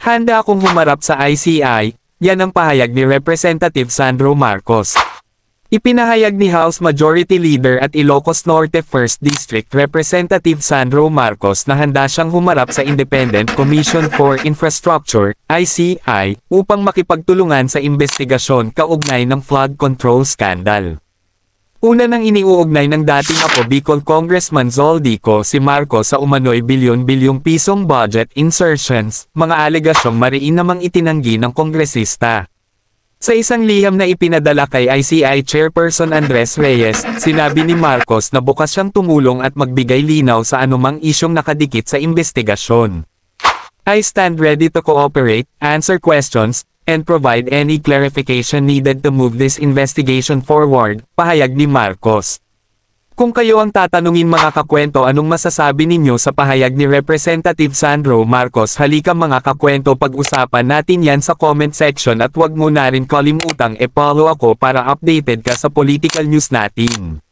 Handa akong humarap sa ICI, yan ang pahayag ni Representative Sandro Marcos. Ipinahayag ni House Majority Leader at Ilocos Norte 1st District Representative Sandro Marcos na handa siyang humarap sa Independent Commission for Infrastructure, ICI, upang makipagtulungan sa investigasyon kaugnay ng flood control scandal. Una nang iniuugnay ng dating Apo Bicol Congressman Zoldico si Marcos sa umano'y bilyon-bilyong pisong budget insertions, mga alegasyong mariin namang itinanggi ng kongresista. Sa isang liham na ipinadala kay ICI Chairperson Andres Reyes, sinabi ni Marcos na bukas siyang tumulong at magbigay linaw sa anumang isyong nakadikit sa investigasyon. I stand ready to cooperate, answer questions, and provide any clarification needed to move this investigation forward, pahayag ni Marcos. Kung kayo ang tatanungin mga kakwento anong masasabi ninyo sa pahayag ni Representative Sandro Marcos, halika mga kakwento, pag-usapan natin yan sa comment section at wag mo na rin kalimutang e-follow ako para updated ka sa political news natin.